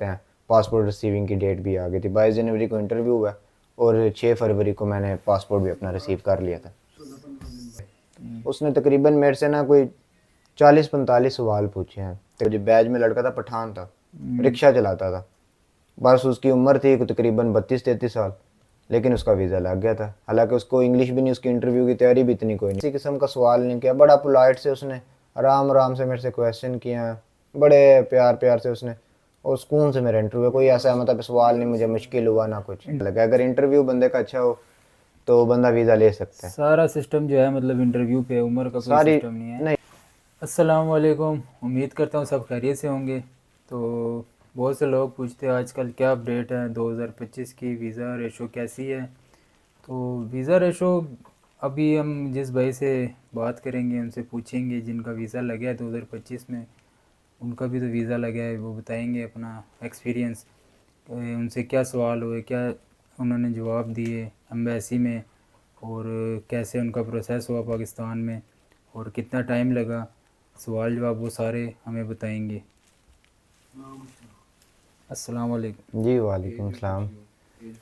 सकते हैं। Passport receiving की डेट भी आ गई थी, 22 जनवरी को इंटरव्यू हुआ और 6 फरवरी को मैंने पासपोर्ट भी अपना रिसीव कर लिया था। उसने तकरीबन मेरे से ना कोई 40-45 सवाल पूछे हैं। तो जो बैच में लड़का था पठान था, रिक्शा चलाता था, बस उसकी उम्र थी तकरीबन 32-33 साल, लेकिन उसका वीज़ा लग गया था। हालांकि उसको इंग्लिश भी नहीं, उसकी इंटरव्यू की तैयारी भी इतनी कोई नहीं, किसी किस्म का सवाल नहीं किया, बड़ा पोलाइट से उसने आराम आराम से मेरे से क्वेश्चन किया, बड़े प्यार प्यार से उसने, और सुकून से मेरा इंटरव्यू, कोई ऐसा मतलब सवाल नहीं मुझे मुश्किल हुआ ना कुछ लगा। अगर इंटरव्यू बंदे का अच्छा हो तो बंदा वीज़ा ले सकता है। सारा सिस्टम जो है मतलब इंटरव्यू पे, उम्र का कोई सारी सिस्टम नहीं है। नहीं। अस्सलाम वालेकुम, उम्मीद करता हूँ सब खैरियत से होंगे। तो बहुत से लोग पूछते हैं आजकल क्या अपडेट है 2025 की, वीज़ा रेशो कैसी है। तो वीज़ा रेशो अभी हम जिस भाई से बात करेंगे उनसे पूछेंगे जिनका वीज़ा लगा है 2025 में, उनका भी तो वीज़ा लगा है, वो बताएंगे अपना एक्सपीरियंस, उनसे क्या सवाल हुए, क्या उन्होंने जवाब दिए एम्बेसी में, और कैसे उनका प्रोसेस हुआ पाकिस्तान में, और कितना टाइम लगा। सवाल जवाब वो सारे हमें बताएंगे। अस्सलाम वालेकुम। जी वालेकुम सलाम।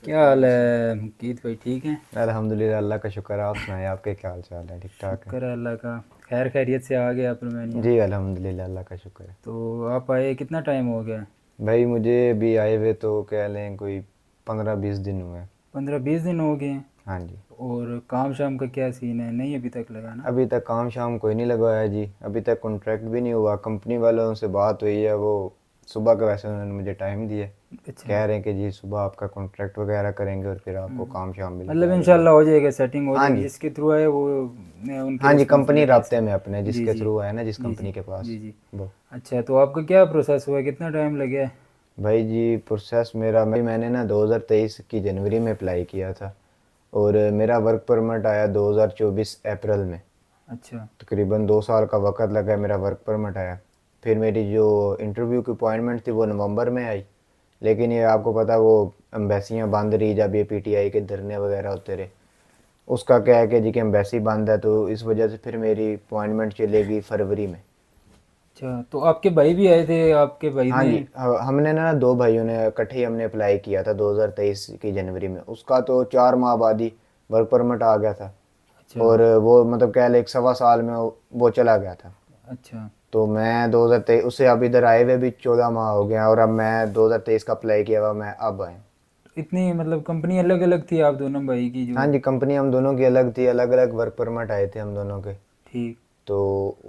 क्या हाल है मुकीत भाई, ठीक हैं? अल्हम्दुलिल्लाह, अल्लाह का शुक्र है। आप सुनाए, आपके क्या हाल चाल है? ठीक ठाक है? शुक्र है अल्लाह का, खैर खैरियत से आ गए आप रोमानिया। जी अल्हम्दुलिल्लाह, अल्लाह का शुक्र है। तो आप आए कितना टाइम हो गया? भाई मुझे अभी आए हुए तो कह लें कोई 15-20 दिन हुए हैं। 15-20 दिन हो गए हैं। हाँ जी। और काम शाम का क्या सीन है? नहीं अभी तक लगा ना? अभी तक काम शाम कोई नहीं लगवाया जी, अभी तक कॉन्ट्रैक्ट भी नहीं हुआ। कंपनी वालों से बात हुई है, वो सुबह का वैसे उन्होंने मुझे टाइम दिया, अच्छा, कह रहे हैं कि जी सुबह आपका कॉन्ट्रैक्ट वगैरह करेंगे और फिर आपको काम शाम भी मतलब लगवा देंगे। इंशाल्लाह हो जाएगा, सेटिंग हो हाँ जाएगी। जी। जिसके थ्रू आए वो उनकी हाँ जी, कंपनी रिस्पॉन्सिबिलिटी राब्ते से। में अपने जी जिसके जी थ्रू है ना, जिस जी जी कंपनी के पास जी जी। वो। अच्छा, तो आपका क्या प्रोसेस हुआ है, कितना टाइम लगा है? भाई जी प्रोसेस मैंने ना 2023 की जनवरी में अप्लाई किया था और मेरा वर्क परमिट आया 2024 अप्रैल में। अच्छा तकरीबन 2 साल का वक्त लगा मेरा वर्क परमिट आया। फिर मेरी जो इंटरव्यू की अपॉइंटमेंट थी वो नवंबर में आई, लेकिन ये आपको पता वो एम्बेसियाँ बंद रही जब ये पीटीआई के धरने वगैरह होते रहे। उसका क्या है कि जी कि एम्बेसी बंद है, तो इस वजह से फिर मेरी अपॉइंटमेंट चलेगी फरवरी में। अच्छा, तो आपके भाई भी आए थे, आपके भाई हाँ ने? जी, हमने ना दो भाइयों ने इकट्ठे ही हमने अप्लाई किया था 2023 की जनवरी में। उसका तो 4 माह बाद ही वर्क परमिट आ गया था अच्छा और वो मतलब कह ले 1.25 साल में वो चला गया था। अच्छा तो मैं 2023 उससे अब इधर आए हुए भी 14 माह हो गए हैं और अब मैं 2023 का अप्लाई किया हुआ, मैं अब आए। इतनी मतलब कंपनी अलग अलग थी आप दोनों भाई की हाँ जो? जी, कंपनी हम दोनों की अलग थी, अलग अलग वर्क परमिट आए थे हम दोनों के। ठीक। तो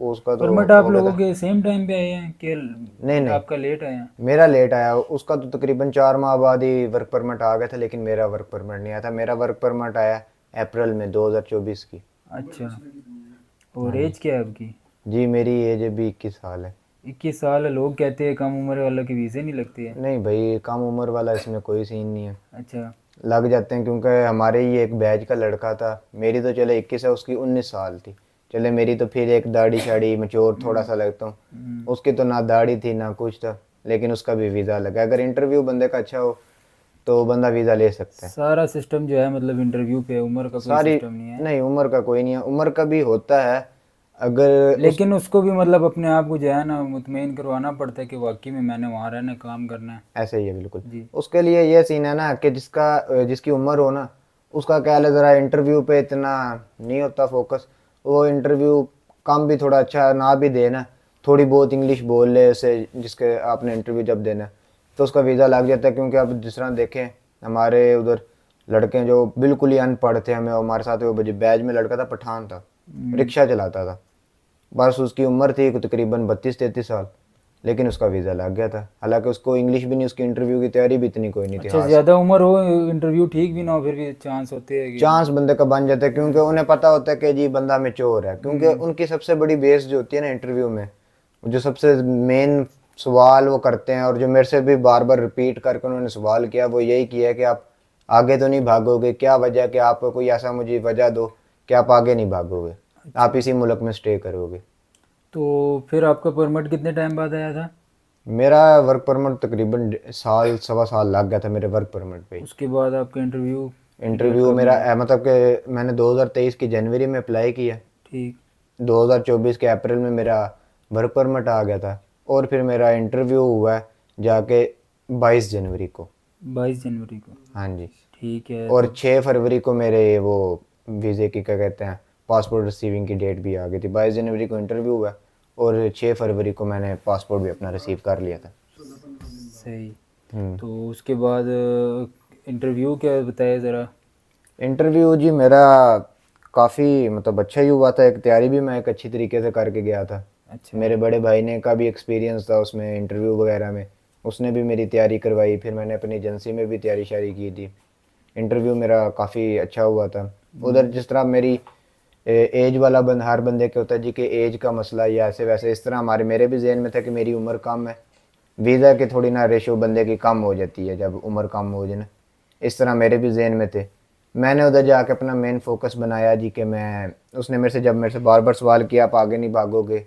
उसका तो परमिट आप हो गया लोगों था। के सेम टाइम पे आए हैं नहीं कि नहीं, आपका लेट आया? मेरा लेट आया, उसका तो तकरीबन 4 माह बाद ही वर्क परमिट आ गया था, लेकिन मेरा वर्क परमिट नहीं आया था। मेरा वर्क परमिट आया अप्रैल में 2024 की। अच्छा, और हाँ जी। एज क्या है आपकी? जी मेरी एज अभी 21 साल है। 21 साल? लोग कहते हैं कम उम्र वालों के वीज़े नहीं लगते हैं। नहीं भाई, कम उम्र वाला इसमें कोई सीन नहीं है, अच्छा लग जाते हैं, क्योंकि हमारे ही एक बैच का लड़का था। मेरी तो चले 21 है, उसकी 19 साल थी। चले मेरी तो फिर एक दाढ़ी शाड़ी मचोर थोड़ा सा लगता हूँ, उसकी तो ना दाढ़ी थी ना कुछ था, लेकिन उसका भी वीज़ा लगा। अगर इंटरव्यू बंदे का अच्छा हो तो बंदा वीज़ा ले सकता है। सारा सिस्टम जो है मतलब इंटरव्यू पे, उम्र का कोई सारी सिस्टम नहीं है। नहीं, उम्र का कोई नहीं है, उम्र का भी होता है अगर उस। लेकिन उसको भी मतलब अपने आप को जो है ना मुतमईन करवाना पड़ता है कि वाकई में मैंने वहाँ रहना, काम करना है। ऐसे ही है बिल्कुल। जी। उसके लिए ये सीन है ना कि जिसकी उम्र हो ना, उसका क्या है ज़रा इंटरव्यू पे इतना नहीं होता फोकस। वो इंटरव्यू काम भी थोड़ा अच्छा ना भी देना, थोड़ी बहुत इंग्लिश बोल ले उसे, जिसके आपने इंटरव्यू जब देना है, तो उसका वीज़ा लग जाता है। क्योंकि अब जिस तरह देखें हमारे उधर लड़के जो बिल्कुल ही अनपढ़ थे, हमें हमारे साथ वो बैच में लड़का था पठान था, रिक्शा चलाता था, बस उसकी उम्र थी तकरीबन 32-33 साल, लेकिन उसका वीज़ा लग गया था। हालांकि उसको इंग्लिश भी नहीं, उसकी इंटरव्यू की तैयारी भी इतनी कोई नहीं थी अच्छा, हाथ। ज़्यादा उम्र हो, इंटरव्यू ठीक भी ना हो, फिर भी चांस होते हैं कि। चांस बंदे का बन जाता है, क्योंकि उन्हें पता होता है कि जी बंदा मेच्योर है। क्योंकि उनकी सबसे बड़ी बेस जो होती है ना इंटरव्यू में, जो सबसे मेन सवाल वो करते हैं, और जो मेरे से भी बार बार रिपीट करके उन्होंने सवाल किया, वो यही किया है कि आप आगे तो नहीं भागोगे, क्या वजह, कि आप कोई ऐसा मुझे वजह दो कि आप आगे नहीं भागोगे, आप अच्छा, इसी मुल्क में स्टे करोगे। तो फिर आपका परमिट कितने टाइम बाद आया था? मेरा वर्क परमिट तकरीबन साल 1.25 साल लग गया था मेरे वर्क परमिट पे। उसके बाद आपका इंटरव्यू क्लियर इंटरव्यू कब मेरा मिला? मतलब कि मैंने 2023 की जनवरी में अप्लाई किया, ठीक। 2024 के अप्रैल में मेरा वर्क परमिट आ गया था, और फिर मेरा इंटरव्यू हुआ है जाके 22 जनवरी को। 22 जनवरी को। हाँ जी। ठीक है। और 6 फरवरी को मेरे वो वीज़े की क्या कहते हैं पासपोर्ट रिसीविंग की डेट भी आ गई थी। 22 जनवरी को इंटरव्यू हुआ और 6 फरवरी को मैंने पासपोर्ट भी अपना रिसीव कर लिया था। सही। हम्म। तो उसके बाद इंटरव्यू क्या बताया ज़रा। इंटरव्यू जी मेरा काफ़ी मतलब अच्छा ही हुआ था। एक तैयारी भी मैं एक अच्छी तरीके से करके गया था। अच्छा। मेरे बड़े भाई ने का भी एक्सपीरियंस था उसमें इंटरव्यू वगैरह में, उसने भी मेरी तैयारी करवाई। फिर मैंने अपनी एजेंसी में भी तैयारी शारी की थी। इंटरव्यू मेरा काफ़ी अच्छा हुआ था। उधर जिस तरह मेरी एज वाला हर बंदे के होता है जी कि एज का मसला या ऐसे वैसे, इस तरह मेरे भी जहन में था कि मेरी उम्र कम है, वीज़ा की थोड़ी ना रेशो बंदे की कम हो जाती है जब उम्र कम हो जाए ना, इस तरह मेरे भी जहन में थे। मैंने उधर जाके अपना मेन फोकस बनाया जी कि मैं, उसने मेरे से बार बार सवाल किया आप आगे नहीं भागोगे,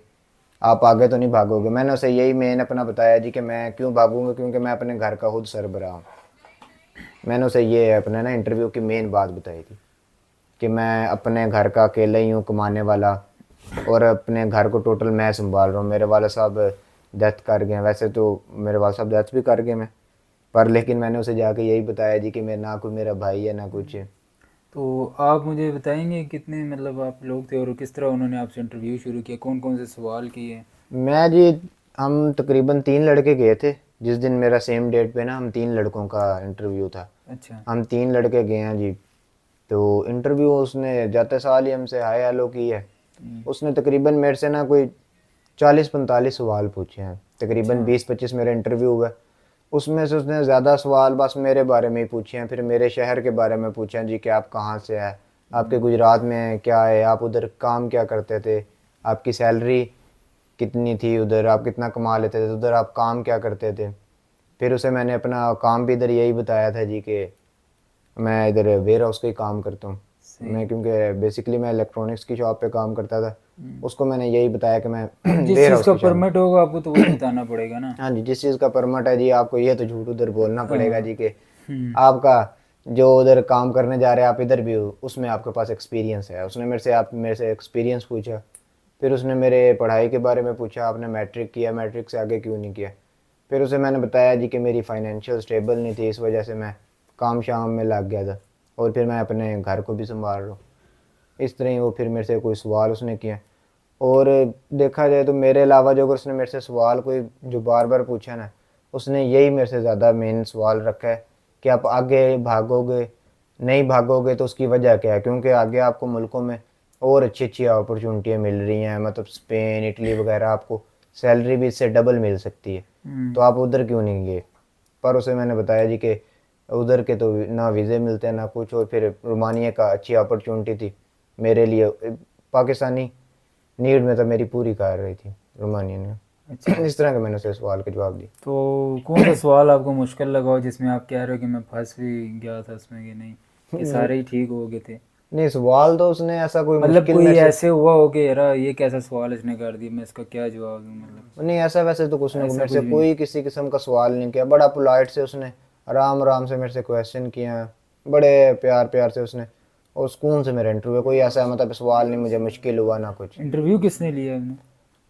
आप आगे तो नहीं भागोगे। मैंने उसे यही मेन अपना बताया जी कि मैं क्यों भागूंगा, क्योंकि मैं अपने घर का खुद सरबराह हूँ। मैंने उसे ये अपने ना इंटरव्यू की मेन बात बताई थी कि मैं अपने घर का अकेला ही हूँ कमाने वाला, और अपने घर को टोटल मैं संभाल रहा हूँ। मेरे वाले साहब डेथ कर गए, वैसे तो मेरे वाले साहब डेथ भी कर गए मैं, पर लेकिन मैंने उसे जाके यही बताया जी कि मैं ना कोई मेरा भाई है ना कुछ। तो आप मुझे बताएंगे कितने मतलब आप लोग थे और किस तरह उन्होंने आपसे इंटरव्यू शुरू किया, कौन कौन से सवाल किए। मैं जी, हम तकरीबन 3 लड़के गए थे जिस दिन मेरा सेम डेट पे ना, हम 3 लड़कों का इंटरव्यू था। अच्छा। हम 3 लड़के गए हैं जी। तो इंटरव्यू उसने जाते साल ही हमसे हाय हेलो की है। उसने तकरीबन मेरे से ना कोई 40-45 सवाल पूछे हैं। अच्छा। तकरीबन 20-25 मेरा इंटरव्यू हुआ। उसमें से उसने ज़्यादा सवाल बस मेरे बारे में ही पूछे हैं। फिर मेरे शहर के बारे में पूछे हैं जी कि आप कहाँ से हैं, आपके गुजरात में क्या है, आप उधर काम क्या करते थे, आपकी सैलरी कितनी थी उधर, आप कितना कमा लेते थे उधर, आप काम क्या करते थे। फिर उसे मैंने अपना काम भी इधर यही बताया था जी कि मैं इधर वेयर हाउस का ही काम करता हूँ। सही। मैं क्योंकि बेसिकली मैं इलेक्ट्रॉनिक्स की शॉप पे काम करता था। उसको मैंने यही बताया कि मैं अब जिस वेयर चीज़ हाउस का की शॉप। परमिट होगा आपको तो वही बताना पड़ेगा ना। हाँ जी, जिस चीज़ का परमिट है जी आपको ये तो झूठ उधर बोलना पड़ेगा हाँ। जी कि हम्म। आपका जो उधर काम करने जा रहे हैं आप इधर भी हो, उसमें आपके पास एक्सपीरियंस है। उसने मेरे से एक्सपीरियंस पूछा। फिर उसने मेरे पढ़ाई के बारे में पूछा, आपने मैट्रिक किया, मैट्रिक से आगे क्यों नहीं किया। फिर उसे मैंने बताया जी कि मेरी फाइनेंशियल स्टेबल नहीं थी, इस वजह से मैं काम शाम में लग गया था, और फिर मैं अपने घर को भी संभाल रहा हूँ। इस तरह ही वो फिर मेरे से कोई सवाल उसने किया। और देखा जाए तो मेरे अलावा जो अगर उसने मेरे से सवाल कोई जो बार बार पूछा ना, उसने यही मेरे से ज़्यादा मेन सवाल रखा है कि आप आगे भागोगे नहीं भागोगे तो उसकी वजह क्या है, क्योंकि आगे आपको मुल्कों में और अच्छी अच्छी अपॉर्चुनिटियाँ मिल रही हैं, मतलब स्पेन इटली वगैरह, आपको सैलरी भी इससे डबल मिल सकती है, तो आप उधर क्यों नहीं गए। पर उसे मैंने बताया जी कि उधर के तो ना वीज़े मिलते हैं ना कुछ, और फिर रोमानिया का अच्छी अपॉर्चुनिटी थी मेरे लिए। पाकिस्तानी नीड में तो मेरी पूरी कर रही थी रोमानिया ने। अच्छा। इस तरह का मैंने उसे सवाल के जवाब दिए। तो कौन सा सवाल आपको मुश्किल लगा हो जिसमें आप कह रहे हो कि मैं फंस भी गया था उसमें कि नहीं, कि सारे ही ठीक हो गए थे। नहीं, सवाल तो उसने ऐसा कोई मतलब मुश्किल कोई मेरे से ऐसे हुआ हो कि यार ये कैसा सवाल इसने कर दिया, मैं इसका क्या जवाब दूँ, मतलब नहीं, ऐसा वैसे तो कुछ नहीं, ऐसा मेरे कुछ से भी नहीं। कोई किसी किस्म का सवाल नहीं किया। बड़ा पोलाइट से उसने आराम आराम से मेरे से क्वेश्चन किया, बड़े प्यार प्यार से उसने, और सुकून से मेरा इंटरव्यू, कोई ऐसा मतलब सवाल नहीं मुझे मुश्किल हुआ ना कुछ। इंटरव्यू किसने लिया आपने।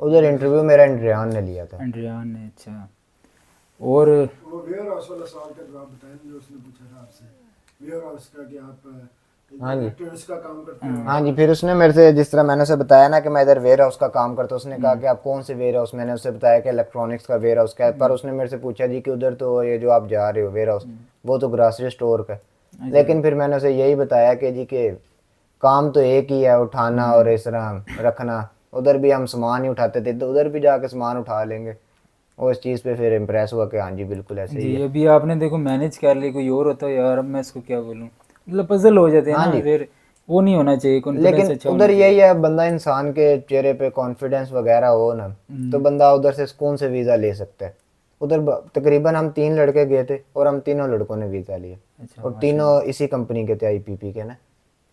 उधर इंटरव्यू मेरा इंड्रियान ने लिया था। एंड्रियान ने। अच्छा। और वो वेयर हाउस वाला सवाल का जवाब बताएं जो उसने पूछा था आपसे, वेयर हाउस का कि आप हाँ जी। इलेक्ट्रॉनिक्स का काम करते हो। हाँ जी, फिर उसने मेरे से जिस तरह मैंने उसे बताया ना कि मैं इधर वेयर हाउस का काम करता हूँ, उसने कहा कि आप कौन से वेयर हाउस, मैंने उसे बताया कि इलेक्ट्रॉनिक्स का वेयर हाउस का है। पर उसने मेरे से पूछा जी कि उधर तो ये जो आप जा रहे हो वेयर हाउस, वो तो ग्रॉसरी स्टोर का है। अच्छा। लेकिन फिर मैंने उसे यही बताया कि जी कि काम तो एक ही है, उठाना और इस तरह रखना। उधर भी हम सामान ही उठाते थे तो उधर भी जाके सामान उठा लेंगे। और इस चीज़ पे फिर इम्प्रेस हुआ कि हाँ जी बिल्कुल ऐसे ही जी, है। अभी आपने देखो मैनेज कर लिया, कोई और होता है यार अब मैं इसको क्या बोलूँ, मतलब पजल हो जाते हैं हाँ ना जी। फिर। वो नहीं होना चाहिए, कॉन्फिडेंस लेकिन अच्छा होना उधर चाहिए। यही है, बंदा इंसान के चेहरे पे कॉन्फिडेंस वगैरह हो ना, तो बंदा उधर से सुकून से वीज़ा ले सकता है। उधर तकरीबन हम 3 लड़के गए थे और हम तीनों लड़कों ने वीज़ा लिया, अच्छा और तीनों माशाल्लाह। इसी कंपनी के थे, आईपीपी के ना,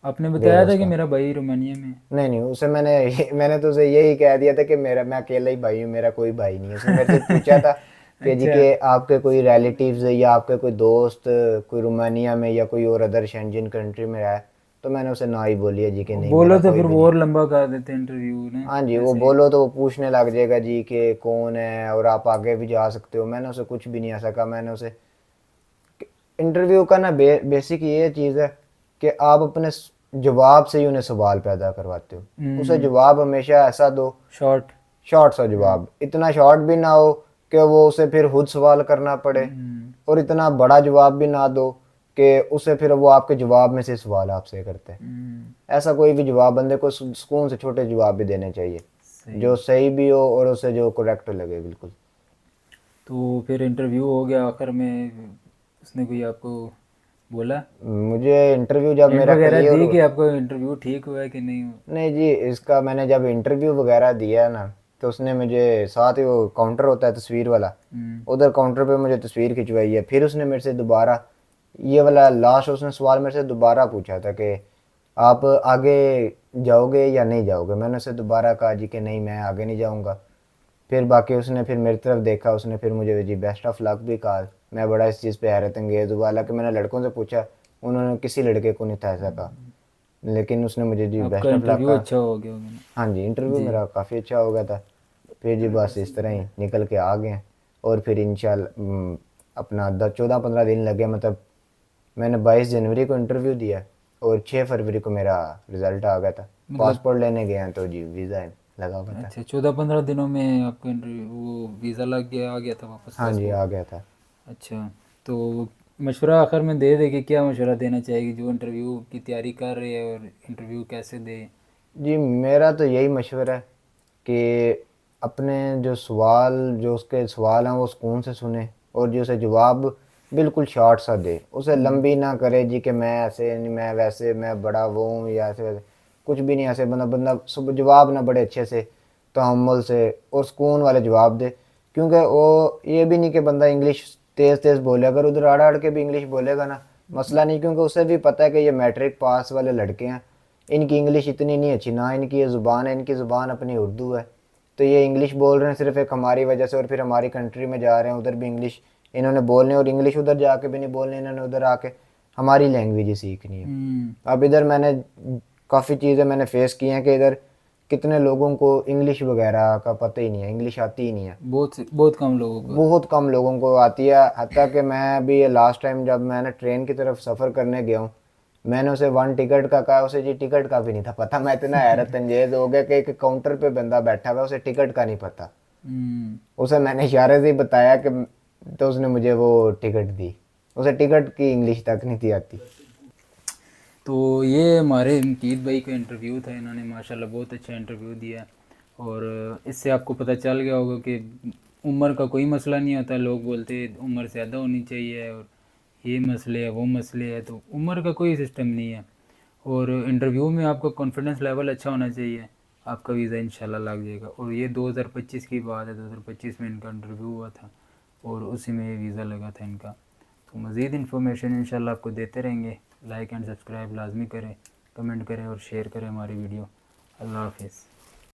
आपने वेयर बताया हाउस था कि का। मेरा भाई रोमानिया में है। नहीं नहीं, उसे मैंने तो उसे यही कह दिया था कि मेरा मैं अकेला ही भाई हूँ, मेरा कोई भाई नहीं है। उसने मेरे से पूछा था कि जी अच्छा। कि आपके कोई रिलेटिव्स या आपके कोई दोस्त कोई रोमानिया में या कोई और अदर शेंजन कंट्री में है, तो मैंने उसे ना ही बोली है जी कि नहीं बोलो मेरा तो कोई फिर भी वो नहीं। और लंबा कर देते इंटरव्यू ने। हाँ जी, वो बोलो तो वो पूछने लग जाएगा जी कि कौन है और आप आगे भी जा सकते हो। मैंने उसे कुछ भी नहीं ऐसा कहा। मैंने उसे इंटरव्यू का ना बेसिक ये चीज़ है कि आप अपने जवाब से ही उन्हें सवाल पैदा करवाते हो। उसे जवाब हमेशा ऐसा दो, शॉर्ट। शॉर्ट सा जवाब, इतना शॉर्ट भी ना हो कि वो उसे फिर खुद सवाल करना पड़े, और इतना बड़ा जवाब भी ना दो कि उसे फिर वो आपके जवाब में से सवाल आपसे करते हैं। ऐसा कोई भी जवाब, बंदे को सुकून से छोटे जवाब भी देने चाहिए जो सही भी हो और उसे जो करेक्ट लगे बिल्कुल। तो फिर इंटरव्यू हो गया, आखिर में उसने कोई आपको बोला, मुझे इंटरव्यू जब हिंट मेरा वगैरह क्लियर दी हो, कि आपको इंटरव्यू ठीक हुआ है कि नहीं हुआ? नहीं जी, इसका मैंने जब इंटरव्यू वगैरह दिया ना, तो उसने मुझे साथ ही, वो काउंटर होता है तस्वीर वाला, उधर काउंटर पे मुझे तस्वीर खिंचवाई है। फिर उसने मेरे से दोबारा ये वाला लास्ट उसने सवाल मेरे से दोबारा पूछा था कि आप आगे जाओगे या नहीं जाओगे। मैंने उसे दोबारा कहा जी कि नहीं मैं आगे नहीं जाऊंगा। फिर बाकी उसने फिर मेरी तरफ देखा, उसने फिर मुझे जी बेस्ट ऑफ लक भी कहा। मैं बड़ा इस चीज़ पे हैरत अंगेज हुआ, हालांकि मैंने लड़कों से पूछा, उन्होंने किसी लड़के को नहीं था ऐसा कहा, लेकिन उसने मुझे जी आपका बेस्ट ऑफ लक इंटरव्यू कहा। अच्छा हो गया होगा ना? हाँ जी, इंटरव्यू जी। मेरा काफ़ी अच्छा हो गया था। फिर जी बस इस तरह ही निकल के आ गए। और फिर इंशाल्लाह अपना 14-15 दिन लगे, मतलब मैंने 22 जनवरी को इंटरव्यू दिया और 6 फरवरी को मेरा रिज़ल्ट आ गया था। मतलब पासपोर्ट लेने गए हैं तो जी वीज़ा लगा हुआ था। अच्छा, 14-15 दिनों में आपका इंटरव्यू वो वीज़ा लग गया, आ गया था वापस हाँ जी, पासपोर्ट? आ गया था। अच्छा, तो मशवरा आखिर में दे कि क्या मशवरा देना चाहेगी जो इंटरव्यू की तैयारी कर रही है, और इंटरव्यू कैसे दे? जी मेरा तो यही मशवरा है कि अपने जो सवाल, जो उसके सवाल हैं वो सुकून से सुने, और जो उसे जवाब बिल्कुल शॉर्ट सा दे। उसे लंबी ना करे जी कि मैं ऐसे नहीं, मैं वैसे, मैं बड़ा वो हूँ या ऐसे वैसे, कुछ भी नहीं। ऐसे बंदा बंदा सब जवाब ना बड़े अच्छे से, तहम्मुल से और सुकून वाले जवाब दे। क्योंकि वो ये भी नहीं कि बंदा इंग्लिश तेज़ तेज़ बोले, अगर उधर आड़ आड़ के भी इंग्लिश बोलेगा ना, मसला नहीं, क्योंकि उसे भी पता है कि ये मैट्रिक पास वाले लड़के हैं, इनकी इंग्लिश इतनी नहीं अच्छी, ना इनकी ये ज़ुबान है, इनकी ज़ुबान अपनी उर्दू है। तो ये इंग्लिश बोल रहे हैं सिर्फ एक हमारी वजह से, और फिर हमारी कंट्री में जा रहे हैं, उधर भी इंग्लिश इन्होंने बोलनी, और इंग्लिश उधर जाके भी नहीं बोलनी, इन्होंने उधर आके हमारी लैंग्वेज ही सीखनी है। अब इधर मैंने काफ़ी चीज़ें मैंने फेस की हैं कि इधर कितने लोगों को इंग्लिश वगैरह का पता ही नहीं है, इंग्लिश आती ही नहीं है। बहुत कम लोगों को। बहुत कम लोगों को आती है। हत्ता कि मैं भी ये लास्ट टाइम जब मैंने ट्रेन की तरफ सफ़र करने गया हूँ, मैंने उसे 1 टिकट का कहा, उसे जी टिकट का भी नहीं था पता। मैं इतना हैरत अंगेज हो गया कि एक काउंटर पे बंदा बैठा हुआ, उसे टिकट का नहीं पता। उसे मैंने इशारे से ही बताया कि, तो उसने मुझे वो टिकट दी। उसे टिकट की इंग्लिश तक नहीं थी आती। तो ये हमारे अंकित भाई का इंटरव्यू था, इन्होंने माशाल्लाह बहुत अच्छा इंटरव्यू दिया। और इससे आपको पता चल गया होगा कि उम्र का कोई मसला नहीं होता। लोग बोलते हैं उम्र ज़्यादा होनी चाहिए और ये मसले है वो मसले है, तो उम्र का कोई सिस्टम नहीं है। और इंटरव्यू में आपका कॉन्फिडेंस लेवल अच्छा होना चाहिए, आपका वीज़ा इंशाल्लाह लग जाएगा। और ये 2025 की बात है, 2025 में इनका इंटरव्यू हुआ था और उसी में ये वीज़ा लगा था इनका। तो मज़ीद इन्फॉर्मेशन इंशाल्लाह आपको देते रहेंगे। लाइक एंड सब्सक्राइब लाजमी करें, कमेंट करें और शेयर करें हमारी वीडियो। अल्लाह हाफिज़।